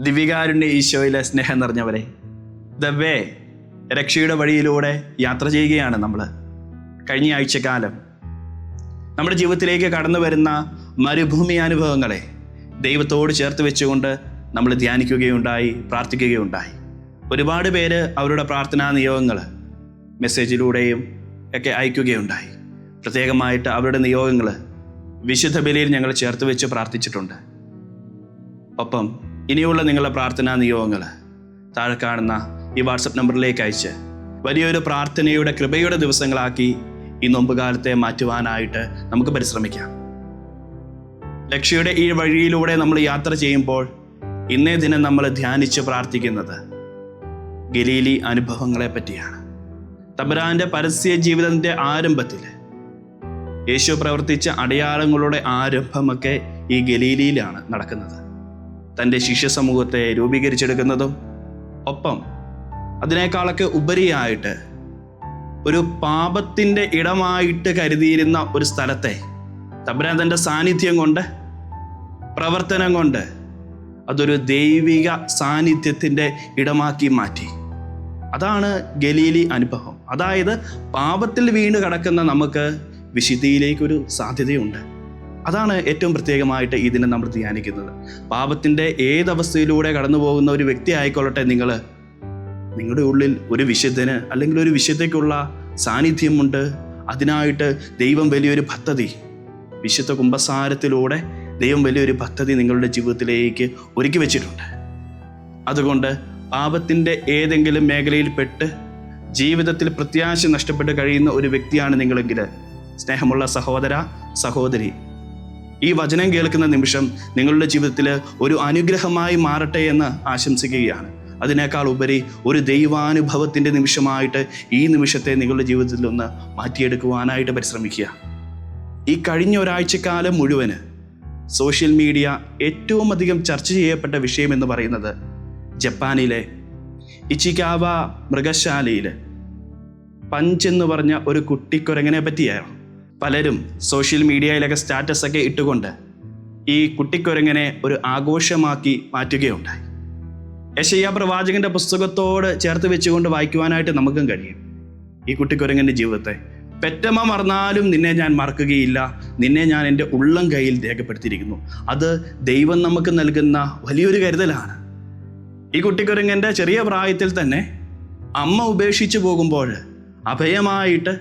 ദിവ്യകാരുണ്യ ഈശോയിലെ സ്നേഹം നിറഞ്ഞവരെ, the way രക്ഷയുടെ വഴിയിലൂടെ യാത്ര ചെയ്യുകയാണ് നമ്മൾ. കഴിഞ്ഞ ആഴ്ചക്കാലം നമ്മുടെ ജീവിതത്തിലേക്ക് കടന്നു വരുന്ന മരുഭൂമി അനുഭവങ്ങളെ ദൈവത്തോട് ചേർത്ത് വെച്ചുകൊണ്ട് നമ്മൾ ധ്യാനിക്കുകയുണ്ടായി, പ്രാർത്ഥിക്കുകയുണ്ടായി. ഒരുപാട് പേര് അവരുടെ പ്രാർത്ഥനാ നിയോഗങ്ങൾ മെസ്സേജിലൂടെയും ഒക്കെ അയക്കുകയുണ്ടായി. പ്രത്യേകമായിട്ട് അവരുടെ നിയോഗങ്ങൾ വിശുദ്ധ ബലിയിൽ ഞങ്ങൾ ചേർത്ത് വെച്ച് പ്രാർത്ഥിച്ചിട്ടുണ്ട്. ഒപ്പം ഇനിയുള്ള നിങ്ങളുടെ പ്രാർത്ഥനാ നിയോഗങ്ങൾ താഴെ കാണുന്ന ഈ വാട്സപ്പ് നമ്പറിലേക്ക് അയച്ച് വലിയൊരു പ്രാർത്ഥനയുടെ കൃപയുടെ ദിവസങ്ങളാക്കി ഈ നോമ്പുകാലത്തെ മാറ്റുവാനായിട്ട് നമുക്ക് പരിശ്രമിക്കാം. രക്ഷയുടെ ഈ വഴിയിലൂടെ നമ്മൾ യാത്ര ചെയ്യുമ്പോൾ ഇന്നേ ദിനം നമ്മൾ ധ്യാനിച്ച് പ്രാർത്ഥിക്കുന്നത് ഗലീലി അനുഭവങ്ങളെ പറ്റിയാണ്. തമ്പുരാന്റെ പരസ്യ ജീവിതത്തിന്റെ ആരംഭത്തിൽ യേശു പ്രവർത്തിച്ച അടയാളങ്ങളുടെ ആരംഭമൊക്കെ ഈ ഗലീലിയിലാണ് നടക്കുന്നത്. തൻ്റെ ശിഷ്യ സമൂഹത്തെ രൂപീകരിച്ചെടുക്കുന്നതും ഒപ്പം അതിനേക്കാളൊക്കെ ഉപരിയായിട്ട് ഒരു പാപത്തിൻ്റെ ഇടമായിട്ട് കരുതിയിരുന്ന ഒരു സ്ഥലത്തെ തമ്പുരാൻ തൻ്റെ സാന്നിധ്യം കൊണ്ട്, പ്രവർത്തനം കൊണ്ട് അതൊരു ദൈവിക സാന്നിധ്യത്തിൻ്റെ ഇടമാക്കി മാറ്റി. അതാണ് ഗലീലി അനുഭവം. അതായത് പാപത്തിൽ വീണ് കിടക്കുന്ന നമുക്ക് വിശുദ്ധിയിലേക്കൊരു സാധ്യതയുണ്ട്. അതാണ് ഏറ്റവും പ്രത്യേകമായിട്ട് ഇതിനെ നമ്മൾ ധ്യാനിക്കുന്നത്. പാപത്തിൻ്റെ ഏതവസ്ഥയിലൂടെ കടന്നു പോകുന്ന ഒരു വ്യക്തി ആയിക്കൊള്ളട്ടെ, നിങ്ങളുടെ ഉള്ളിൽ ഒരു വിശുദ്ധന് അല്ലെങ്കിൽ ഒരു വിശുദ്ധയ്ക്കുള്ള സാന്നിധ്യമുണ്ട്. അതിനായിട്ട് ദൈവം വലിയൊരു പദ്ധതി, വിശുദ്ധ കുമ്പസാരത്തിലൂടെ ദൈവം വലിയൊരു പദ്ധതി നിങ്ങളുടെ ജീവിതത്തിലേക്ക് ഒരുക്കി വെച്ചിട്ടുണ്ട്. അതുകൊണ്ട് പാപത്തിൻ്റെ ഏതെങ്കിലും മേഖലയിൽപ്പെട്ട് ജീവിതത്തിൽ പ്രത്യാശ നഷ്ടപ്പെട്ട് കഴിയുന്ന ഒരു വ്യക്തിയാണ് നിങ്ങളെങ്കിൽ, സ്നേഹമുള്ള സഹോദര, സഹോദരി, ഈ വചനം കേൾക്കുന്ന നിമിഷം നിങ്ങളുടെ ജീവിതത്തിൽ ഒരു അനുഗ്രഹമായി മാറട്ടെ എന്ന് ആശംസിക്കുകയാണ്. അതിനേക്കാൾ ഉപരി ഒരു ദൈവാനുഭവത്തിൻ്റെ നിമിഷമായിട്ട് ഈ നിമിഷത്തെ നിങ്ങളുടെ ജീവിതത്തിൽ ഒന്ന് മാറ്റിയെടുക്കുവാനായിട്ട് പരിശ്രമിക്കുക. ഈ കഴിഞ്ഞ ഒരാഴ്ചക്കാലം മുഴുവന് സോഷ്യൽ മീഡിയ ഏറ്റവും അധികം ചർച്ച ചെയ്യപ്പെട്ട വിഷയം എന്ന് പറയുന്നത് ജപ്പാനിലെ ഇച്ചിക്കാവ മൃഗശാലയിൽ പഞ്ച് എന്ന് പറഞ്ഞ ഒരു കുട്ടിക്കുരങ്ങനെ പറ്റിയാണ്. പലരും സോഷ്യൽ മീഡിയയിലൊക്കെ സ്റ്റാറ്റസൊക്കെ ഇട്ടുകൊണ്ട് ഈ കുട്ടിക്കുരങ്ങനെ ഒരു ആഘോഷമാക്കി മാറ്റുകയുണ്ടായി. യെശയ്യാ പ്രവാചകന്റെ പുസ്തകത്തോട് ചേർത്ത് വെച്ചുകൊണ്ട് വായിക്കുവാനായിട്ട് നമുക്കും കഴിയും. ഈ കുട്ടിക്കുരങ്ങൻ്റെ ജീവിതത്തെ, പെറ്റമ്മ മറന്നാലും നിന്നെ ഞാൻ മറക്കുകയില്ല, നിന്നെ ഞാൻ എൻ്റെ ഉള്ളം കയ്യിൽ രേഖപ്പെടുത്തിയിരിക്കുന്നു. അത് ദൈവം നമുക്ക് നൽകുന്ന വലിയൊരു കരുതലാണ്. ഈ കുട്ടിക്കുരങ്ങൻ്റെ ചെറിയ പ്രായത്തിൽ തന്നെ അമ്മ ഉപേക്ഷിച്ച് പോകുമ്പോൾ അഭയമായിട്ട്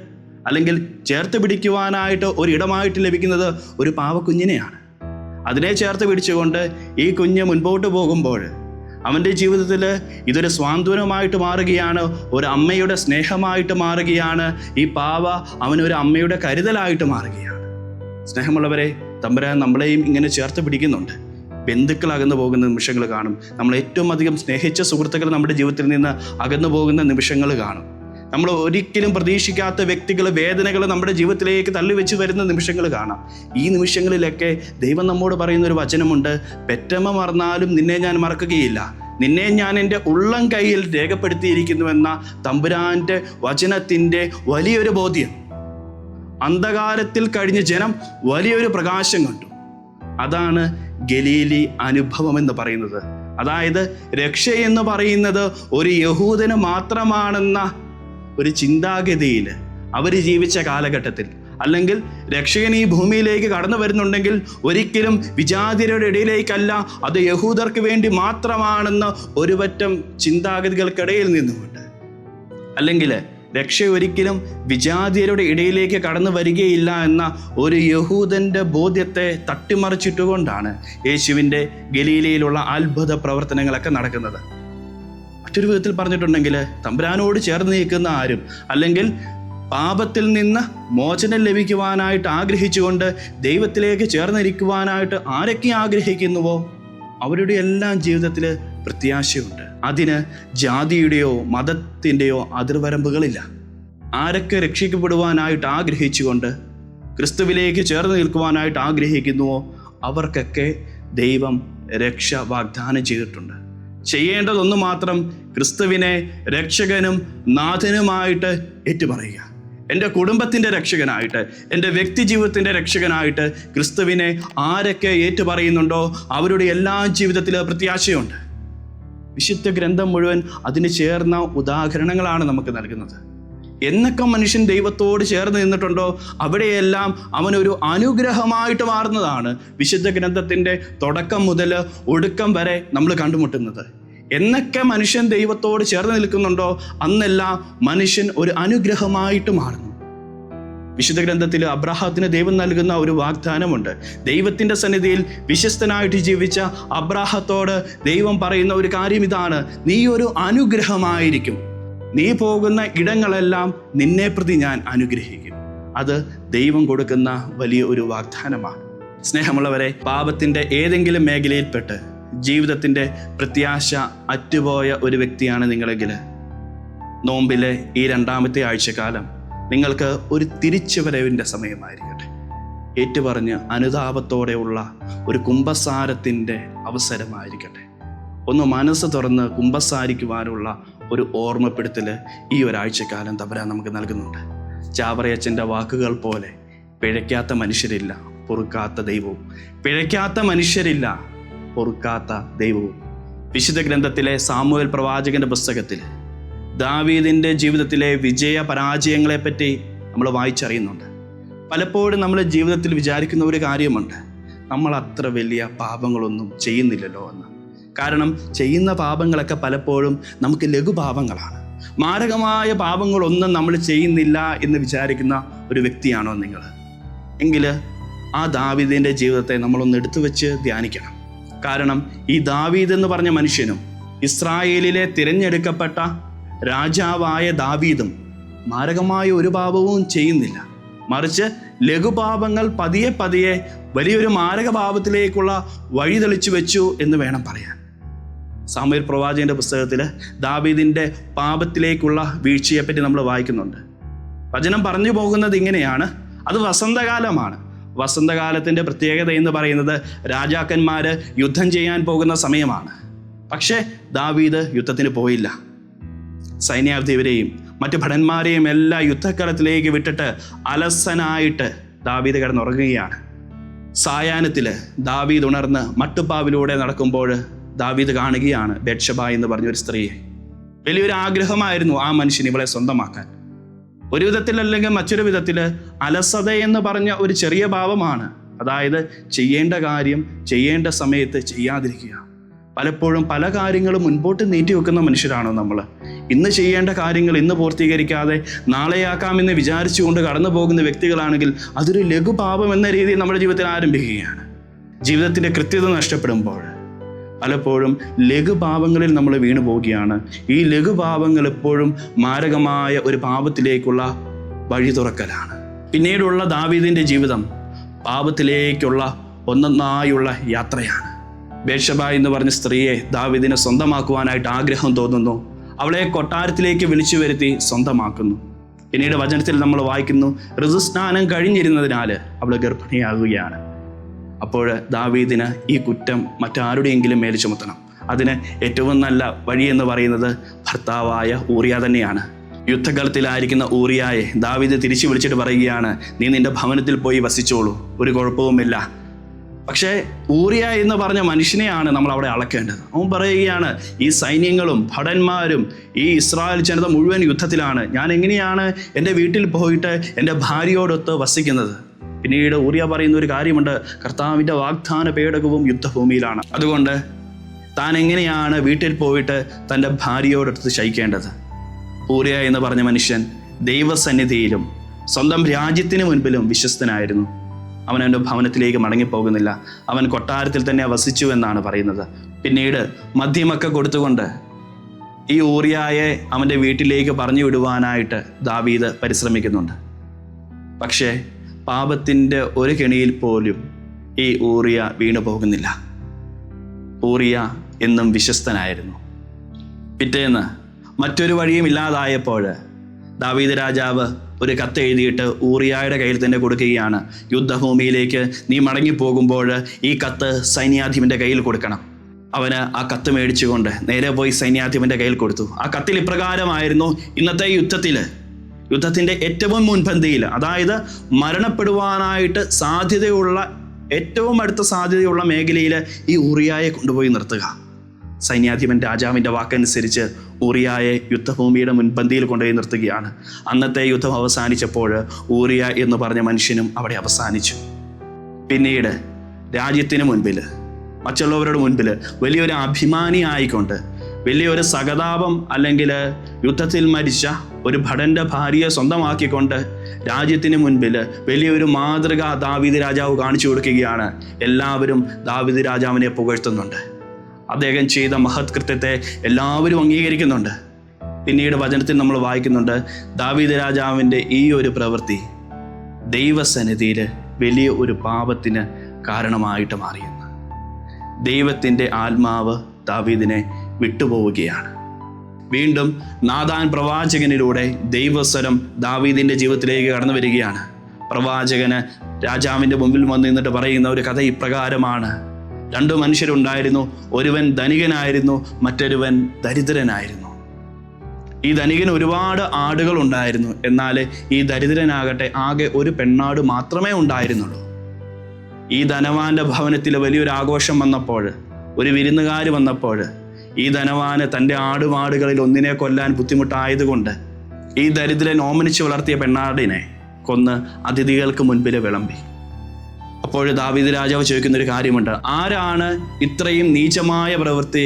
അല്ലെങ്കിൽ ചേർത്ത് പിടിക്കുവാനായിട്ട് ഒരിടമായിട്ട് ലഭിക്കുന്നത് ഒരു പാവക്കുഞ്ഞിനെയാണ്. അതിനെ ചേർത്ത് പിടിച്ചുകൊണ്ട് ഈ കുഞ്ഞ് മുൻപോട്ട് പോകുമ്പോൾ അവൻ്റെ ജീവിതത്തിൽ ഇതൊരു സ്വാന്തനമായിട്ട് മാറുകയാണ്, ഒരു അമ്മയുടെ സ്നേഹമായിട്ട് മാറുകയാണ്. ഈ പാവ അവനൊരു അമ്മയുടെ കരുതലായിട്ട് മാറുകയാണ്. സ്നേഹമുള്ളവരെ, തമ്പുരാൻ നമ്മളെയും ഇങ്ങനെ ചേർത്ത് പിടിക്കുന്നുണ്ട്. ബന്ധുക്കൾ അകന്നു പോകുന്ന നിമിഷങ്ങൾ കാണും. നമ്മൾ ഏറ്റവും അധികം സ്നേഹിച്ച സുഹൃത്തുക്കൾ നമ്മുടെ ജീവിതത്തിൽ നിന്ന് അകന്നു പോകുന്ന നിമിഷങ്ങൾ കാണും. നമ്മൾ ഒരിക്കലും പ്രതീക്ഷിക്കാത്ത വ്യക്തികൾ, വേദനകൾ നമ്മുടെ ജീവിതത്തിലേക്ക് തള്ളിവെച്ച് വരുന്ന നിമിഷങ്ങൾ കാണാം. ഈ നിമിഷങ്ങളിലൊക്കെ ദൈവം നമ്മോട് പറയുന്ന ഒരു വചനമുണ്ട്, പെറ്റമ്മ മറന്നാലും നിന്നെ ഞാൻ മറക്കുകയില്ല, നിന്നെ ഞാൻ എൻ്റെ ഉള്ളം കയ്യിൽ രേഖപ്പെടുത്തിയിരിക്കുന്നുവെന്ന തമ്പുരാൻ്റെ വചനത്തിൻ്റെ വലിയൊരു ബോധ്യം. അന്ധകാരത്തിൽ കഴിഞ്ഞ ജനം വലിയൊരു പ്രകാശം കണ്ടു. അതാണ് ഗലീലി അനുഭവം എന്ന് പറയുന്നത്. അതായത് രക്ഷ എന്ന് പറയുന്നത് ഒരു യഹൂദന് മാത്രമാണെന്ന ഒരു ചിന്താഗതിയിൽ അവർ ജീവിച്ച കാലഘട്ടത്തിൽ, അല്ലെങ്കിൽ രക്ഷകൻ ഈ ഭൂമിയിലേക്ക് കടന്നു വരുന്നുണ്ടെങ്കിൽ ഒരിക്കലും വിജാതിയരുടെ ഇടയിലേക്കല്ല, അത് യഹൂദർക്ക് വേണ്ടി മാത്രമാണെന്ന ഒരു പറ്റം ചിന്താഗതികൾക്കിടയിൽ നിന്നുകൊണ്ട്, അല്ലെങ്കിൽ രക്ഷ ഒരിക്കലും വിജാതിയരുടെ ഇടയിലേക്ക് കടന്നു വരികയില്ല എന്ന ഒരു യഹൂദൻ്റെ ബോധ്യത്തെ തട്ടിമറിച്ചിട്ടുകൊണ്ടാണ് യേശുവിൻ്റെ ഗലീലയിലുള്ള അത്ഭുത പ്രവർത്തനങ്ങളൊക്കെ നടക്കുന്നത്. മറ്റൊരു വിധത്തിൽ പറഞ്ഞിട്ടുണ്ടെങ്കിൽ, തമ്പുരാനോട് ചേർന്ന് നിൽക്കുന്ന ആരും, അല്ലെങ്കിൽ പാപത്തിൽ നിന്ന് മോചനം ലഭിക്കുവാനായിട്ട് ആഗ്രഹിച്ചുകൊണ്ട് ദൈവത്തിലേക്ക് ചേർന്നിരിക്കുവാനായിട്ട് ആരൊക്കെ ആഗ്രഹിക്കുന്നുവോ അവരുടെ എല്ലാം ജീവിതത്തിൽ പ്രത്യാശയുണ്ട്. അതിന് ജാതിയുടെയോ മതത്തിൻ്റെയോ അതിർവരമ്പുകളില്ല. ആരൊക്കെ രക്ഷിക്കപ്പെടുവാനായിട്ട് ആഗ്രഹിച്ചുകൊണ്ട് ക്രിസ്തുവിലേക്ക് ചേർന്ന് നിൽക്കുവാനായിട്ട് ആഗ്രഹിക്കുന്നുവോ അവർക്കൊക്കെ ദൈവം രക്ഷ വാഗ്ദാനം ചെയ്തിട്ടുണ്ട്. ചെയ്യേണ്ടതൊന്നു മാത്രം, ക്രിസ്തുവിനെ രക്ഷകനും നാഥനുമായിട്ട് ഏറ്റുപറയുക. എൻ്റെ കുടുംബത്തിൻ്റെ രക്ഷകനായിട്ട്, എൻ്റെ വ്യക്തി ജീവിതത്തിൻ്റെ രക്ഷകനായിട്ട് ക്രിസ്തുവിനെ ആരൊക്കെ ഏറ്റുപറയുന്നുണ്ടോ അവരുടെ എല്ലാ ജീവിതത്തിൽ പ്രത്യാശയുണ്ട്. വിശുദ്ധ ഗ്രന്ഥം മുഴുവൻ അതിന് ചേർന്ന ഉദാഹരണങ്ങളാണ് നമുക്ക് നൽകുന്നത്. എന്നൊക്കെ മനുഷ്യൻ ദൈവത്തോട് ചേർന്ന് നിന്നിട്ടുണ്ടോ അവിടെയെല്ലാം അവനൊരു അനുഗ്രഹമായിട്ട് മാറുന്നതാണ് വിശുദ്ധ ഗ്രന്ഥത്തിൻ്റെ തുടക്കം മുതൽ ഒടുക്കം വരെ നമ്മൾ കണ്ടുമുട്ടുന്നത്. എന്നൊക്കെ മനുഷ്യൻ ദൈവത്തോട് ചേർന്ന് നിൽക്കുന്നുണ്ടോ അന്നെല്ലാം മനുഷ്യൻ ഒരു അനുഗ്രഹമായിട്ട് മാറുന്നു. വിശുദ്ധ ഗ്രന്ഥത്തിൽ അബ്രാഹത്തിന് ദൈവം നൽകുന്ന ഒരു വാഗ്ദാനമുണ്ട്. ദൈവത്തിൻ്റെ സന്നിധിയിൽ വിശ്വസ്തനായിട്ട് ജീവിച്ച അബ്രാഹത്തോട് ദൈവം പറയുന്ന ഒരു കാര്യം ഇതാണ്: നീ ഒരു അനുഗ്രഹമായിരിക്കും, നീ പോകുന്ന ഇടങ്ങളെല്ലാം നിന്നെ പ്രതി ഞാൻ അനുഗ്രഹിക്കും. അത് ദൈവം കൊടുക്കുന്ന വലിയ ഒരു വാഗ്ദാനമാണ്. സ്നേഹമുള്ളവരെ, പാപത്തിൻ്റെ ഏതെങ്കിലും മേഖലയിൽപ്പെട്ട് ജീവിതത്തിൻ്റെ പ്രത്യാശ അറ്റുപോയ ഒരു വ്യക്തിയാണ് നിങ്ങളെങ്കിൽ, നോമ്പിലെ ഈ 2ാമത്തെ ആഴ്ചക്കാലം നിങ്ങൾക്ക് ഒരു തിരിച്ചുവരവിൻ്റെ സമയമായിരിക്കട്ടെ. ഏറ്റുപറഞ്ഞ് അനുതാപത്തോടെയുള്ള ഒരു കുമ്പസാരത്തിൻ്റെ അവസരമായിരിക്കട്ടെ. ഒന്ന് മനസ്സ് തുറന്ന് കുമ്പസാരിക്കുവാനുള്ള ഒരു ഓർമ്മപ്പെടുത്തൽ ഈ ഒരാഴ്ചക്കാലം തമ്പുരാൻ നമുക്ക് നൽകുന്നുണ്ട്. ചാവറയച്ചൻ്റെ വാക്കുകൾ പോലെ പിഴയ്ക്കാത്ത മനുഷ്യരില്ല, പൊറുക്കാത്ത ദൈവവും. പിഴയ്ക്കാത്ത മനുഷ്യരില്ല, പൊറുക്കാത്ത ദൈവവും. വിശുദ്ധ ഗ്രന്ഥത്തിലെ സാമുവേൽ പ്രവാചകന്റെ പുസ്തകത്തിൽ ദാവീദിൻ്റെ ജീവിതത്തിലെ വിജയ പരാജയങ്ങളെപ്പറ്റി നമ്മൾ വായിച്ചറിയുന്നുണ്ട്. പലപ്പോഴും നമ്മൾ ജീവിതത്തിൽ വിചാരിക്കുന്ന ഒരു കാര്യമുണ്ട്: നമ്മൾ അത്ര വലിയ പാപങ്ങളൊന്നും ചെയ്യുന്നില്ലല്ലോ എന്ന്. കാരണം ചെയ്യുന്ന പാപങ്ങളൊക്കെ പലപ്പോഴും നമുക്ക് ലഘുപാപങ്ങളാണ്. മാരകമായ പാപങ്ങളൊന്നും നമ്മൾ ചെയ്യുന്നില്ല എന്ന് വിചാരിക്കുന്ന ഒരു വ്യക്തിയാണോ നിങ്ങൾ? എങ്കിൽ ആ ദാവീദിൻ്റെ ജീവിതത്തെ നമ്മളൊന്ന് എടുത്തു വെച്ച് ധ്യാനിക്കണം. കാരണം ഈ ദാവീദ് എന്ന് പറഞ്ഞ മനുഷ്യനും ഇസ്രായേലിലെ തിരഞ്ഞെടുക്കപ്പെട്ട രാജാവായ ദാവീദും മാരകമായ ഒരു പാപവും ചെയ്യുന്നില്ല. മറിച്ച് ലഘുപാപങ്ങൾ പതിയെ പതിയെ വലിയൊരു മാരക പാപത്തിലേക്കുള്ള വഴി തെളിച്ചു വെച്ചു എന്ന് വേണം പറയാൻ. സാമുവേൽ പ്രവാചകന്റെ പുസ്തകത്തിൽ ദാവീദിൻ്റെ പാപത്തിലേക്കുള്ള വീഴ്ചയെപ്പറ്റി നമ്മൾ വായിക്കുന്നുണ്ട്. വചനം പറഞ്ഞു പോകുന്നത് ഇങ്ങനെയാണ്: അത് വസന്തകാലമാണ്. വസന്തകാലത്തിൻ്റെ പ്രത്യേകത എന്ന് പറയുന്നത് രാജാക്കന്മാർ യുദ്ധം ചെയ്യാൻ പോകുന്ന സമയമാണ്. പക്ഷേ ദാവീദ് യുദ്ധത്തിന് പോയില്ല. സൈന്യാധിപരെയും മറ്റു ഭടന്മാരെയും എല്ലാ യുദ്ധക്കളത്തിലേക്ക് വിട്ടിട്ട് അലസനായിട്ട് ദാവീദ് കിടന്നുറങ്ങുകയാണ്. സായാഹ്നത്തിൽ ദാവീദ് ഉണർന്ന് മട്ടുപ്പാവിലൂടെ നടക്കുമ്പോൾ ദാവീദ് കാണുകയാണ് ബത്ശബ എന്ന് പറഞ്ഞൊരു സ്ത്രീയെ. വലിയൊരു ആഗ്രഹമായിരുന്നു ആ മനുഷ്യന് ഇവളെ സ്വന്തമാക്കാൻ. ഒരു വിധത്തിലല്ലെങ്കിൽ മറ്റൊരു വിധത്തിൽ അലസത എന്ന് പറഞ്ഞ ഒരു ചെറിയ ഭാവമാണ്. അതായത് ചെയ്യേണ്ട കാര്യം ചെയ്യേണ്ട സമയത്ത് ചെയ്യാതിരിക്കുക. പലപ്പോഴും പല കാര്യങ്ങളും മുൻപോട്ട് നീട്ടി വെക്കുന്ന മനുഷ്യരാണോ നമ്മൾ? ഇന്ന് ചെയ്യേണ്ട കാര്യങ്ങൾ ഇന്ന് പൂർത്തീകരിക്കാതെ നാളെയാക്കാമെന്ന് വിചാരിച്ചുകൊണ്ട് കടന്നു പോകുന്ന വ്യക്തികളാണെങ്കിൽ അതൊരു ലഘുപാപം എന്ന രീതിയിൽ നമ്മുടെ ജീവിതത്തിൽ ആരംഭിക്കുകയാണ്. ജീവിതത്തിൻ്റെ കൃത്യത നഷ്ടപ്പെടുമ്പോൾ പലപ്പോഴും ലഘുപാപങ്ങളിൽ നമ്മൾ വീണു പോവുകയാണ്. ഈ ലഘുപാപങ്ങൾ എപ്പോഴും മാരകമായ ഒരു പാപത്തിലേക്കുള്ള വഴി തുറക്കലാണ്. പിന്നീടുള്ള ദാവീദിൻ്റെ ജീവിതം പാപത്തിലേക്കുള്ള ഒന്നൊന്നായുള്ള യാത്രയാണ്. ബത്ശബ എന്ന് പറഞ്ഞ സ്ത്രീയെ ദാവീദിനെ സ്വന്തമാക്കുവാനായിട്ട് ആഗ്രഹം തോന്നുന്നു. അവളെ കൊട്ടാരത്തിലേക്ക് വിളിച്ചു വരുത്തി സ്വന്തമാക്കുന്നു. പിന്നീട് വചനത്തിൽ നമ്മൾ വായിക്കുന്നു, ഋതുസ്നാനം കഴിഞ്ഞിരുന്നതിനാൽ അവൾ ഗർഭിണിയാകുകയാണ്. അപ്പോൾ ദാവീദിന് ഈ കുറ്റം മറ്റാരുടെയെങ്കിലും മേൽ ചുമത്തണം. അതിന് ഏറ്റവും നല്ല വഴി എന്ന് പറയുന്നത് ഭർത്താവായ ഊറിയ തന്നെയാണ്. യുദ്ധകളത്തിലായിരിക്കുന്ന ഊറിയായെ ദാവീദ് തിരിച്ചു വിളിച്ചിട്ട് പറയുകയാണ്, നീ നിന്റെ ഭവനത്തിൽ പോയി വസിച്ചോളൂ, ഒരു കുഴപ്പവുമില്ല. പക്ഷേ ഊറിയ എന്ന് പറഞ്ഞ മനുഷ്യനെയാണ് നമ്മൾ അവിടെ അളക്കേണ്ടത്. അവൻ പറയുകയാണ്, ഈ സൈന്യങ്ങളും ഭടന്മാരും ഈ ഇസ്രായേൽ ജനത മുഴുവൻ യുദ്ധത്തിലാണ്. ഞാൻ എങ്ങനെയാണ് എൻ്റെ വീട്ടിൽ പോയിട്ട് എൻ്റെ ഭാര്യയോടൊത്ത് വസിക്കുന്നത്? പിന്നീട് ഊറിയ പറയുന്ന ഒരു കാര്യമുണ്ട്, കർത്താവിൻ്റെ വാഗ്ദാന പേടകവും യുദ്ധഭൂമിയിലാണ്. അതുകൊണ്ട് താൻ എങ്ങനെയാണ് വീട്ടിൽ പോയിട്ട് തൻ്റെ ഭാര്യയോടൊത്ത് ശയിക്കേണ്ടത്? ഊറിയ എന്ന് പറഞ്ഞ മനുഷ്യൻ ദൈവസന്നിധിയിലും സ്വന്തം രാജ്യത്തിന് മുൻപിലും വിശ്വസ്തനായിരുന്നു. അവൻ അവൻ്റെ ഭവനത്തിലേക്ക് മടങ്ങിപ്പോകുന്നില്ല. അവൻ കൊട്ടാരത്തിൽ തന്നെ വസിച്ചു എന്നാണ് പറയുന്നത്. പിന്നീട് മദ്യമൊക്കെ കൊടുത്തുകൊണ്ട് ഈ ഊറിയായെ അവൻ്റെ വീട്ടിലേക്ക് പറഞ്ഞു വിടുവാനായിട്ട് ദാവീദ് പരിശ്രമിക്കുന്നുണ്ട്. പക്ഷേ പാപത്തിൻ്റെ ഒരു കെണിയിൽ പോലും ഈ ഊറിയ വീണു പോകുന്നില്ല. ഊറിയ എന്നും വിശ്വസ്തനായിരുന്നു. പിറ്റേന്ന് മറ്റൊരു വഴിയും ഇല്ലാതായപ്പോൾ ദാവീദ് രാജാവ് ഒരു കത്ത് എഴുതിയിട്ട് ഊറിയായുടെ കയ്യിൽ തന്നെ കൊടുക്കുകയാണ്. യുദ്ധഭൂമിയിലേക്ക് നീ മടങ്ങിപ്പോകുമ്പോൾ ഈ കത്ത് സൈന്യാധിപൻ്റെ കയ്യിൽ കൊടുക്കണം. അവന് ആ കത്ത് മേടിച്ചുകൊണ്ട് നേരെ പോയി സൈന്യാധിപൻ്റെ കയ്യിൽ കൊടുത്തു. ആ കത്തിൽ ഇപ്രകാരമായിരുന്നു: ഇന്നത്തെ യുദ്ധത്തിൻ്റെ ഏറ്റവും മുൻപന്തിയിൽ, അതായത് മരണപ്പെടുവാനായിട്ട് സാധ്യതയുള്ള ഏറ്റവും അടുത്ത സാധ്യതയുള്ള മേഖലയിൽ ഈ ഊറിയായെ കൊണ്ടുപോയി നിർത്തുക. സൈന്യാധിപൻ രാജാവിൻ്റെ വാക്കനുസരിച്ച് ഊറിയായെ യുദ്ധഭൂമിയുടെ മുൻപന്തിയിൽ കൊണ്ടുപോയി നിർത്തുകയാണ്. അന്നത്തെ യുദ്ധം അവസാനിച്ചപ്പോൾ ഊറിയ എന്ന് പറഞ്ഞ മനുഷ്യനും അവിടെ അവസാനിച്ചു. പിന്നീട് രാജ്യത്തിന് മുൻപിൽ, മറ്റുള്ളവരുടെ മുൻപിൽ വലിയൊരു അഭിമാനിയായിക്കൊണ്ട്, വലിയൊരു സഹതാപം അല്ലെങ്കിൽ യുദ്ധത്തിൽ മരിച്ച ഒരു ഭടൻ്റെ ഭാര്യയെ സ്വന്തമാക്കിക്കൊണ്ട് രാജ്യത്തിന് മുൻപിൽ വലിയൊരു മാതൃക ദാവീദ് രാജാവ് കാണിച്ചു കൊടുക്കുകയാണ്. എല്ലാവരും ദാവീദ് രാജാവിനെ പുകഴ്ത്തുന്നുണ്ട്. അദ്ദേഹം ചെയ്ത മഹത് കൃത്യത്തെ എല്ലാവരും അംഗീകരിക്കുന്നുണ്ട്. പിന്നീട് വചനത്തിൽ നമ്മൾ വായിക്കുന്നുണ്ട്, ദാവീദ് രാജാവിൻ്റെ ഈ ഒരു പ്രവൃത്തി ദൈവസന്നിധിയിൽ വലിയ ഒരു പാപത്തിന് കാരണമായിട്ട് മാറിയെന്ന്. ദൈവത്തിൻ്റെ ആത്മാവ് ദാവീദിനെ വിട്ടുപോവുകയാണ്. വീണ്ടും നാഥാൻ പ്രവാചകനിലൂടെ ദൈവസ്വരം ദാവീദിൻ്റെ ജീവിതത്തിലേക്ക് കടന്നു വരികയാണ്. പ്രവാചകന് രാജാവിൻ്റെ മുമ്പിൽ വന്ന് നിന്നിട്ട് പറയുന്ന ഒരു കഥ ഇപ്രകാരമാണ്. 2 മനുഷ്യരുണ്ടായിരുന്നു. ഒരുവൻ ധനികനായിരുന്നു, മറ്റൊരുവൻ ദരിദ്രനായിരുന്നു. ഈ ധനികന് ഒരുപാട് ആടുകൾ ഉണ്ടായിരുന്നു. എന്നാൽ ഈ ദരിദ്രനാകട്ടെ ആകെ ഒരു പെണ്ണാട് മാത്രമേ ഉണ്ടായിരുന്നുള്ളൂ. ഈ ധനവാന്റെ ഭവനത്തിൽ വലിയൊരു ആഘോഷം വന്നപ്പോൾ, ഒരു വിരുന്നുകാർ വന്നപ്പോൾ, ഈ ധനവാന് തൻ്റെ ആടുമാടുകളിൽ ഒന്നിനെ കൊല്ലാൻ ബുദ്ധിമുട്ടായതുകൊണ്ട് ഈ ദരിദ്രൻ ഓമനിച്ച് വളർത്തിയ പെണ്ണാടിനെ കൊന്ന് അതിഥികൾക്ക് മുൻപിൽ വിളമ്പി. അപ്പോൾ ദാവീദ് രാജാവ് ചോദിക്കുന്നൊരു കാര്യമുണ്ട്, ആരാണ് ഇത്രയും നീചമായ പ്രവൃത്തി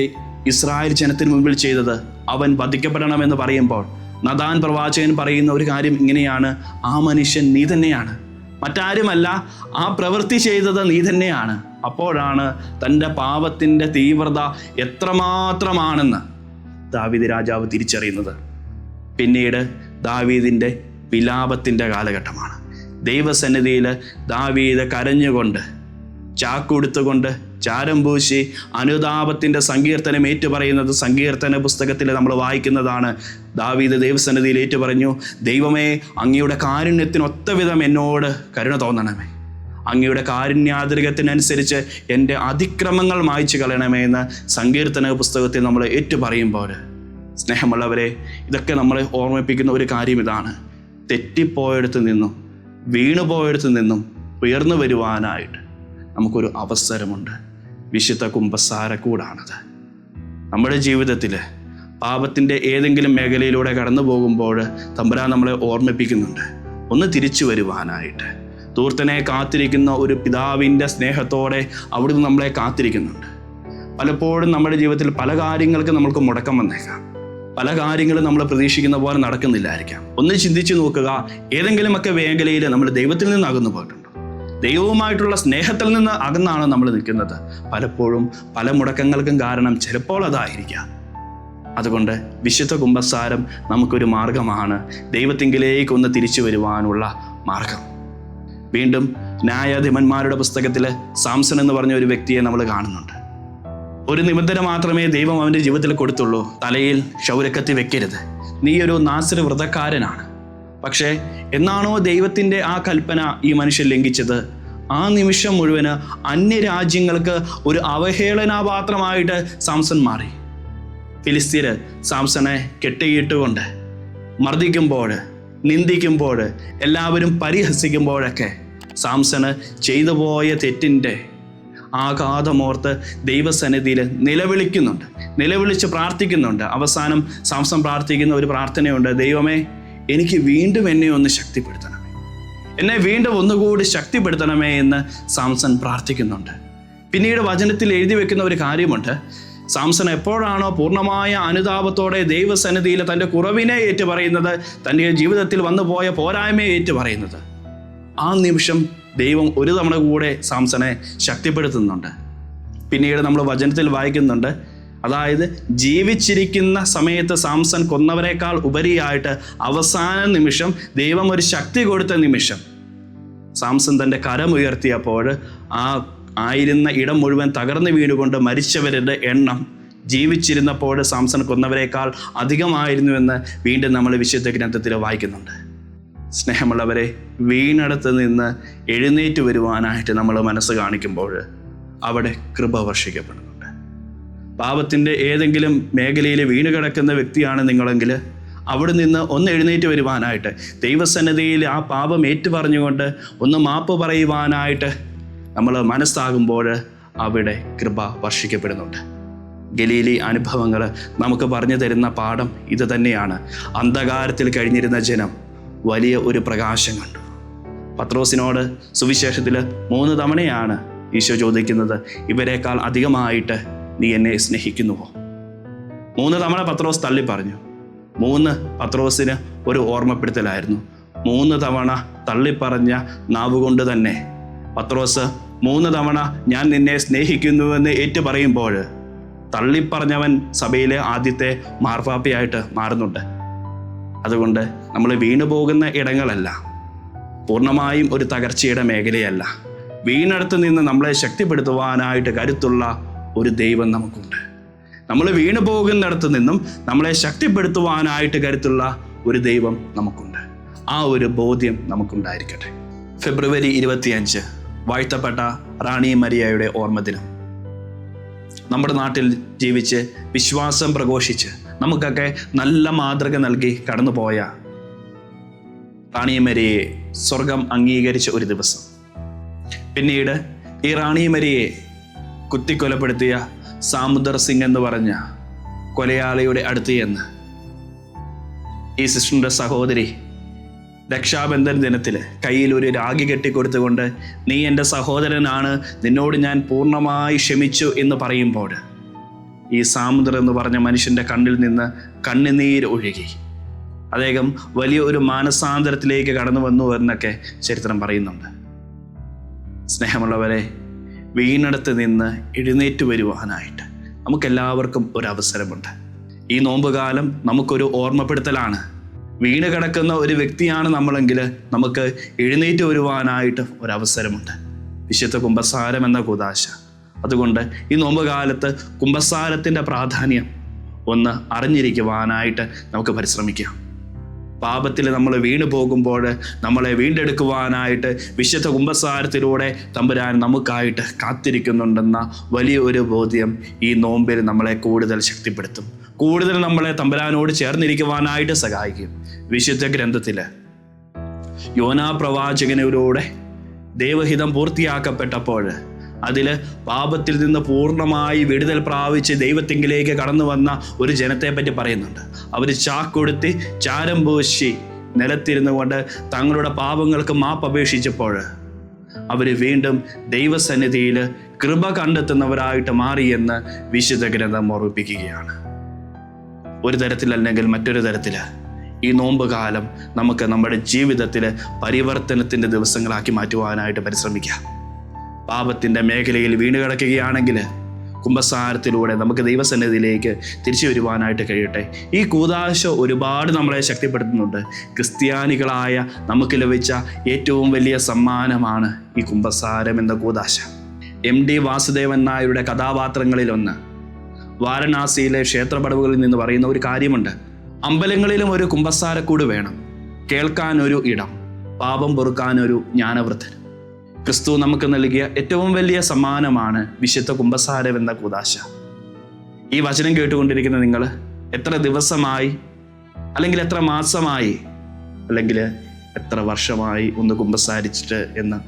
ഇസ്രായേൽ ജനത്തിന് മുൻപിൽ ചെയ്തത്? അവൻ വധിക്കപ്പെടണമെന്ന് പറയുമ്പോൾ നാഥാൻ പ്രവാചകൻ പറയുന്ന ഒരു കാര്യം ഇങ്ങനെയാണ്, ആ മനുഷ്യൻ നീ തന്നെയാണ്, മറ്റാരുമല്ല, ആ പ്രവൃത്തി ചെയ്തത് നീ തന്നെയാണ്. അപ്പോഴാണ് തൻ്റെ പാപത്തിൻ്റെ തീവ്രത എത്രമാത്രമാണെന്ന് ദാവീദ് രാജാവ് തിരിച്ചറിയുന്നത്. പിന്നീട് ദാവീദിൻ്റെ വിലാപത്തിൻ്റെ കാലഘട്ടമാണ്. ദൈവസന്നിധിയിൽ ദാവീദ് കരഞ്ഞുകൊണ്ട്, ചാക്കുടുത്തുകൊണ്ട്, ചാരം പൂശി അനുതാപത്തിൻ്റെ സങ്കീർത്തനം ഏറ്റുപറയുന്നത് സങ്കീർത്തന പുസ്തകത്തിൽ നമ്മൾ വായിക്കുന്നതാണ്. ദാവീദ് ദൈവസന്നിധിയിൽ ഏറ്റുപറഞ്ഞു, ദൈവമേ, അങ്ങയുടെ കാരുണ്യത്തിനൊത്ത വിധം എന്നോട് കരുണ തോന്നണമേ, അങ്ങയുടെ കാരുണ്യാതിരികത്തിനനുസരിച്ച് എൻ്റെ അതിക്രമങ്ങൾ മായ്ച്ചു കളയണമേ എന്ന് സങ്കീർത്തന പുസ്തകത്തിൽ നമ്മൾ ഏറ്റുപറയുമ്പോൾ, സ്നേഹമുള്ളവരെ, ഇതൊക്കെ നമ്മളെ ഓർമ്മിപ്പിക്കുന്ന ഒരു കാര്യം ഇതാണ്. തെറ്റിപ്പോയിടത്തു നിന്നും വീണുപോയിടത്തു നിന്നും ഉയർന്നു വരുവാനായിട്ട് നമുക്കൊരു അവസരമുണ്ട്. വിശുദ്ധ കുമ്പസാരക്കൂടാണത്. നമ്മുടെ ജീവിതത്തിൽ പാപത്തിൻ്റെ ഏതെങ്കിലും മേഖലയിലൂടെ കടന്നു പോകുമ്പോൾ തമ്പുരാൻ നമ്മളെ ഓർമ്മിപ്പിക്കുന്നുണ്ട് ഒന്ന് തിരിച്ചു വരുവാനായിട്ട്. ധൂർത്തനെ കാത്തിരിക്കുന്ന ഒരു പിതാവിൻ്റെ സ്നേഹത്തോടെ അവിടുന്ന് നമ്മളെ കാത്തിരിക്കുന്നുണ്ട്. പലപ്പോഴും നമ്മുടെ ജീവിതത്തിൽ പല കാര്യങ്ങൾക്ക് നമ്മൾക്ക് മുടക്കം വന്നേക്കാം. പല കാര്യങ്ങളും നമ്മൾ പ്രതീക്ഷിക്കുന്ന പോലെ നടക്കുന്നില്ലായിരിക്കാം. ഒന്ന് ചിന്തിച്ചു നോക്കുക, ഏതെങ്കിലുമൊക്കെ മേഖലയിൽ നമ്മൾ ദൈവത്തിൽ നിന്ന് അകന്നു പോയിട്ടുണ്ടോ? ദൈവവുമായിട്ടുള്ള സ്നേഹത്തിൽ നിന്ന് അകന്നാണ് നമ്മൾ നിൽക്കുന്നത്. പലപ്പോഴും പല മുടക്കങ്ങൾക്കും കാരണം ചിലപ്പോൾ അതായിരിക്കാം. അതുകൊണ്ട് വിശുദ്ധ കുമ്പസാരം നമുക്കൊരു മാർഗമാണ്, ദൈവത്തിങ്കിലേക്ക് ഒന്ന് തിരിച്ചു വരുവാനുള്ള മാർഗം. വീണ്ടും ന്യായാധിപന്മാരുടെ പുസ്തകത്തിൽ സാംസൺ എന്ന് പറഞ്ഞ ഒരു വ്യക്തിയെ നമ്മൾ കാണുന്നുണ്ട്. ഒരു നിബന്ധന മാത്രമേ ദൈവം അവൻ്റെ ജീവിതത്തിൽ കൊടുത്തുള്ളൂ, തലയിൽ ക്ഷൗരക്കത്തി വെക്കരുത്, നീ ഒരു നാസർ വ്രതക്കാരനാണ്. പക്ഷേ എന്നാണോ ദൈവത്തിൻ്റെ ആ കൽപ്പന ഈ മനുഷ്യൻ ലംഘിച്ചത്, ആ നിമിഷം മുഴുവന് അന്യരാജ്യങ്ങൾക്ക് ഒരു അവഹേളനാപാത്രമായിട്ട് സാംസൺ മാറി. ഫിലിസ്തീർ സാംസണെ കെട്ടിയിട്ടുകൊണ്ട് മർദ്ദിക്കുമ്പോൾ, നിന്ദിക്കുമ്പോൾ, എല്ലാവരും പരിഹസിക്കുമ്പോഴൊക്കെ സാംസണ് ചെയ്തു പോയ തെറ്റിൻ്റെ ആഘാതമോർത്ത് ദൈവസന്നിധിയിൽ നിലവിളിച്ച് പ്രാർത്ഥിക്കുന്നുണ്ട്. അവസാനം സാംസൺ പ്രാർത്ഥിക്കുന്ന ഒരു പ്രാർത്ഥനയുണ്ട്, ദൈവമേ, എനിക്ക് വീണ്ടും എന്നെ ഒന്ന് ശക്തിപ്പെടുത്തണമേ, എന്നെ വീണ്ടും ഒന്നുകൂടി ശക്തിപ്പെടുത്തണമേ എന്ന് സാംസൺ പ്രാർത്ഥിക്കുന്നുണ്ട്. പിന്നീട് വചനത്തിൽ എഴുതി വെക്കുന്ന ഒരു കാര്യമുണ്ട്, സാംസൺ എപ്പോഴാണോ പൂർണ്ണമായ അനുതാപത്തോടെ ദൈവസന്നിധിയിൽ തൻ്റെ കുറവിനെ ഏറ്റുപറയുന്നത്, തൻ്റെ ജീവിതത്തിൽ വന്നുപോയ പോരായ്മയെ ഏറ്റുപറയുന്നത്, ആ നിമിഷം ദൈവം ഒരു തവണ കൂടെ സാംസണെ ശക്തിപ്പെടുത്തുന്നുണ്ട്. പിന്നീട് നമ്മൾ വചനത്തിൽ വായിക്കുന്നുണ്ട്, അതായത് ജീവിച്ചിരിക്കുന്ന സമയത്ത് സാംസൺ കൊന്നവരെക്കാൾ ഉപരിയായിട്ട് അവസാന നിമിഷം ദൈവം ഒരു ശക്തി കൊടുത്ത നിമിഷം സാംസൺ തൻ്റെ കരമുയർത്തിയപ്പോൾ ആ ആയിരുന്ന ഇടം മുഴുവൻ തകർന്നു വീണുകൊണ്ട് മരിച്ചവരുടെ എണ്ണം ജീവിച്ചിരുന്നപ്പോൾ സാംസൺ കൊന്നവരെക്കാൾ അധികമായിരുന്നുവെന്ന് വീണ്ടും നമ്മൾ വിശുദ്ധ ഗ്രന്ഥത്തിൽ വായിക്കുന്നുണ്ട്. സ്നേഹമുള്ളവരെ, വീണിടത്ത് നിന്ന് എഴുന്നേറ്റ് വരുവാനായിട്ട് നമ്മൾ മനസ്സ് കാണിക്കുമ്പോൾ അവിടെ കൃപ വർഷിക്കപ്പെടുന്നുണ്ട്. പാപത്തിൻ്റെ ഏതെങ്കിലും മേഖലയിൽ വീണ് കിടക്കുന്ന വ്യക്തിയാണ് നിങ്ങളെങ്കിൽ അവിടെ നിന്ന് ഒന്ന് എഴുന്നേറ്റ് വരുവാനായിട്ട്, ദൈവസന്നിധിയിൽ ആ പാപം ഏറ്റുപറഞ്ഞുകൊണ്ട് ഒന്ന് മാപ്പ് പറയുവാനായിട്ട് നമ്മൾ മനസ്സാകുമ്പോൾ അവിടെ കൃപ വർഷിക്കപ്പെടുന്നുണ്ട്. ഗലീലി അനുഭവങ്ങൾ നമുക്ക് പറഞ്ഞു തരുന്ന പാഠം ഇത് തന്നെയാണ്. അന്ധകാരത്തിൽ കഴിഞ്ഞിരുന്ന ജനം വലിയ ഒരു പ്രകാശം കണ്ടു. പത്രോസിനോട് സുവിശേഷത്തിൽ 3 തവണയാണ് ഈശോ ചോദിക്കുന്നത്, ഇവരെക്കാൾ അധികമായിട്ട് നീ എന്നെ സ്നേഹിക്കുന്നുവോ? 3 തവണ പത്രോസ് തള്ളി പറഞ്ഞു. 3 പത്രോസിന് ഒരു ഓർമ്മപ്പെടുത്തലായിരുന്നു. 3 തവണ തള്ളിപ്പറഞ്ഞ നാവുകൊണ്ട് തന്നെ പത്രോസ് 3 തവണ ഞാൻ നിന്നെ സ്നേഹിക്കുന്നുവെന്ന് ഏറ്റു പറയുമ്പോൾ തള്ളിപ്പറഞ്ഞവൻ സഭയിലെ ആദ്യത്തെ മാർപ്പാപ്പയായിട്ട് മാറുന്നുണ്ട്. അതുകൊണ്ട് നമ്മൾ വീണുപോകുന്ന ഇടങ്ങളല്ല, പൂർണ്ണമായും ഒരു തകർച്ചയുടെ മേഖലയല്ല. വീണടുത്ത് നിന്ന് നമ്മളെ ശക്തിപ്പെടുത്തുവാനായിട്ട് കരുത്തുള്ള ഒരു ദൈവം നമുക്കുണ്ട്. നമ്മൾ വീണു പോകുന്നിടത്ത് നിന്നും നമ്മളെ ശക്തിപ്പെടുത്തുവാനായിട്ട് കരുത്തുള്ള ഒരു ദൈവം നമുക്കുണ്ട്. ആ ഒരു ബോധ്യം നമുക്കുണ്ടായിരിക്കട്ടെ. ഫെബ്രുവരി 25 വാഴ്ത്തപ്പെട്ട റാണി മരിയയുടെ ഓർമ്മദിനം. നമ്മുടെ നാട്ടിൽ ജീവിച്ച് വിശ്വാസം പ്രഘോഷിച്ച് നമുക്കൊക്കെ നല്ല മാതൃക നൽകി കടന്നുപോയ റാണി മരിയയെ സ്വർഗം അംഗീകരിച്ച ഒരു ദിവസം. പിന്നീട് ഈ റാണി മരിയയെ കുത്തിക്കൊലപ്പെടുത്തിയ സാമുദർ സിംഗ് എന്ന് പറഞ്ഞ കൊലയാളിയുടെ അടുത്ത് ചെന്ന് ഈ സിസ്റ്ററിൻ്റെ സഹോദരി രക്ഷാബന്ധൻ ദിനത്തിൽ കയ്യിൽ ഒരു രാഖി കെട്ടിക്കൊടുത്തുകൊണ്ട്, നീ എൻ്റെ സഹോദരനാണ്, നിന്നോട് ഞാൻ പൂർണ്ണമായി ക്ഷമിച്ചു എന്ന് പറയുമ്പോൾ ഈ സാമുദർ എന്ന് പറഞ്ഞ മനുഷ്യൻ്റെ കണ്ണിൽ നിന്ന് കണ്ണുനീര് ഒഴുകി. അദ്ദേഹം വലിയ ഒരു മാനസാന്തരത്തിലേക്ക് കടന്നു വന്നു എന്നൊക്കെ ചരിത്രം പറയുന്നുണ്ട്. സ്നേഹമുള്ളവരെ, വീണിടത്ത് നിന്ന് എഴുന്നേറ്റ് വരുവാനായിട്ട് നമുക്കെല്ലാവർക്കും ഒരവസരമുണ്ട്. ഈ നോമ്പുകാലം നമുക്കൊരു ഓർമ്മപ്പെടുത്തലാണ്. വീണ് കിടക്കുന്ന ഒരു വ്യക്തിയാണ് നമ്മളെങ്കിൽ നമുക്ക് എഴുന്നേറ്റ് വരുവാനായിട്ട് ഒരവസരമുണ്ട്. വിശുദ്ധ കുമ്പസാരം എന്ന കൂദാശ. അതുകൊണ്ട് ഈ നോമ്പുകാലത്ത് കുമ്പസാരത്തിൻ്റെ പ്രാധാന്യം ഒന്ന് അറിഞ്ഞിരിക്കുവാനായിട്ട് നമുക്ക് പരിശ്രമിക്കാം. പാപത്തിൽ നമ്മൾ വീണു പോകുമ്പോൾ നമ്മളെ വീണ്ടെടുക്കുവാനായിട്ട് വിശുദ്ധ കുമ്പസാരത്തിലൂടെ തമ്പുരാൻ നമുക്കായിട്ട് കാത്തിരിക്കുന്നുണ്ടെന്ന വലിയ ഒരു ബോധ്യം ഈ നോമ്പിൽ നമ്മളെ കൂടുതൽ ശക്തിപ്പെടുത്തും. കൂടുതൽ നമ്മളെ തമ്പുരാനോട് ചേർന്നിരിക്കുവാനായിട്ട് സഹായിക്കും. വിശുദ്ധ ഗ്രന്ഥത്തിൽ യോനാ പ്രവാചകനിലൂടെ ദൈവഹിതം പൂർത്തിയാക്കപ്പെട്ടപ്പോൾ അതിൽ പാപത്തിൽ നിന്ന് പൂർണ്ണമായി വിടുതൽ പ്രാപിച്ച് ദൈവത്തിങ്കിലേക്ക് കടന്നു വന്ന ഒരു ജനത്തെ പറ്റി പറയുന്നുണ്ട്. അവർ ചാക്കൊടുത്തി ചാരം പൂശി നിലത്തിരുന്നു കൊണ്ട് തങ്ങളുടെ പാപങ്ങൾക്ക് മാപ്പ് അപേക്ഷിച്ചപ്പോൾ അവർ വീണ്ടും ദൈവസന്നിധിയിൽ കൃപ കണ്ടെത്തുന്നവരായിട്ട് മാറിയെന്ന് വിശുദ്ധ ഗ്രന്ഥം ഓർമ്മിപ്പിക്കുകയാണ്. ഒരു തരത്തിലല്ലെങ്കിൽ മറ്റൊരു തരത്തിൽ ഈ നോമ്പ് കാലം നമുക്ക് നമ്മുടെ ജീവിതത്തിൽ പരിവർത്തനത്തിൻ്റെ ദിവസങ്ങളാക്കി മാറ്റുവാനായിട്ട് പരിശ്രമിക്കാം. പാപത്തിൻ്റെ മേഖലയിൽ വീണ് കിടക്കുകയാണെങ്കിൽ കുമ്പസാരത്തിലൂടെ നമുക്ക് ദൈവസന്നിധിയിലേക്ക് തിരിച്ചു വരുവാനായിട്ട് കഴിയട്ടെ. ഈ കൂദാശ ഒരുപാട് നമ്മളെ ശക്തിപ്പെടുത്തുന്നുണ്ട്. ക്രിസ്ത്യാനികളായ നമുക്ക് ലഭിച്ച ഏറ്റവും വലിയ സമ്മാനമാണ് ഈ കുമ്പസാരം എന്ന കൂദാശ. MD വാസുദേവൻ നായരുടെ കഥാപാത്രങ്ങളിലൊന്ന് വാരണാസിയിലെ ക്ഷേത്രപടവുകളിൽ നിന്ന് പറയുന്ന ഒരു കാര്യമുണ്ട്. അമ്പലങ്ങളിലും ഒരു കുമ്പസാരക്കൂട് വേണം, കേൾക്കാൻ ഒരു ഇടം, പാപം പൊറുക്കാനൊരു ജ്ഞാനവൃദ്ധൻ. ക്രിസ്തു നമുക്ക് നൽകിയ ഏറ്റവും വലിയ സമ്മാനമാണ് വിശുദ്ധ കുമ്പസാരം എന്ന കൂദാശ. ഈ വചനം കേട്ടുകൊണ്ടിരിക്കുന്ന നിങ്ങൾ എത്ര ദിവസമായി, അല്ലെങ്കിൽ എത്ര മാസമായി, അല്ലെങ്കിൽ എത്ര വർഷമായി ഒന്ന് കുമ്പസാരിച്ചിട്ട് എന്ന്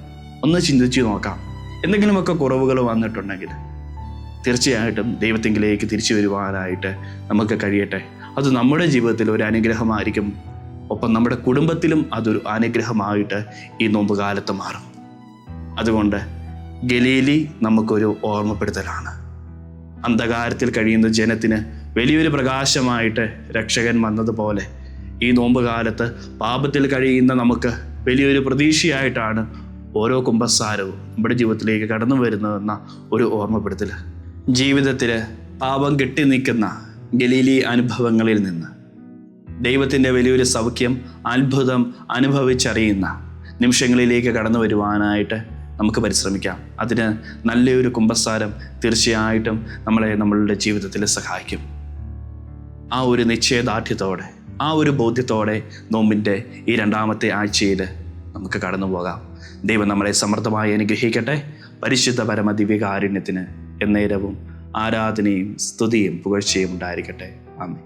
ഒന്ന് ചിന്തിച്ചു നോക്കാം. എന്തെങ്കിലുമൊക്കെ കുറവുകൾ വന്നിട്ടുണ്ടെങ്കിൽ തീർച്ചയായിട്ടും ദൈവത്തിങ്കിലേക്ക് തിരിച്ചു വരുവാനായിട്ട് നമുക്ക് കഴിയട്ടെ. അത് നമ്മുടെ ജീവിതത്തിൽ ഒരു അനുഗ്രഹമായിരിക്കും. ഒപ്പം നമ്മുടെ കുടുംബത്തിലും അതൊരു അനുഗ്രഹമായിട്ട് ഈ നോമ്പുകാലത്ത് മാറും. അതുകൊണ്ട് ഗലീലി നമുക്കൊരു ഓർമ്മപ്പെടുത്തലാണ്. അന്ധകാരത്തിൽ കഴിയുന്ന ജനത്തിന് വലിയൊരു പ്രകാശമായിട്ട് രക്ഷകൻ വന്നതുപോലെ ഈ നോമ്പുകാലത്ത് പാപത്തിൽ കഴിയുന്ന നമുക്ക് വലിയൊരു പ്രതീക്ഷയായിട്ടാണ് ഓരോ കുമ്പസാരവും നമ്മുടെ ജീവിതത്തിലേക്ക് കടന്നു വരുന്നതെന്ന ഒരു ഓർമ്മപ്പെടുത്തൽ. ജീവിതത്തിൽ പാപം കെട്ടി നിൽക്കുന്ന ഗലീലി അനുഭവങ്ങളിൽ നിന്ന് ദൈവത്തിൻ്റെ വലിയൊരു സൗഖ്യം, അത്ഭുതം അനുഭവിച്ചറിയുന്ന നിമിഷങ്ങളിലേക്ക് കടന്നു വരുവാനായിട്ട് നമുക്ക് പരിശ്രമിക്കാം. അതിന് നല്ലൊരു കുമ്പസാരം തീർച്ചയായിട്ടും നമ്മളുടെ ജീവിതത്തിൽ സഹായിക്കും. ആ ഒരു നിശ്ചയദാർഢ്യത്തോടെ, ആ ഒരു ബോധ്യത്തോടെ നോമ്പിൻ്റെ ഈ 2ാമത്തെ ആഴ്ചയിൽ നമുക്ക് കടന്നു പോകാം. ദൈവം നമ്മളെ സമൃദ്ധമായി അനുഗ്രഹിക്കട്ടെ. പരിശുദ്ധ പരമ ദിവ്യകാരുണ്യത്തിന് എന്നേരവും ആരാധനയും സ്തുതിയും പുകഴ്ചയും ഉണ്ടായിരിക്കട്ടെ. ആമേൻ.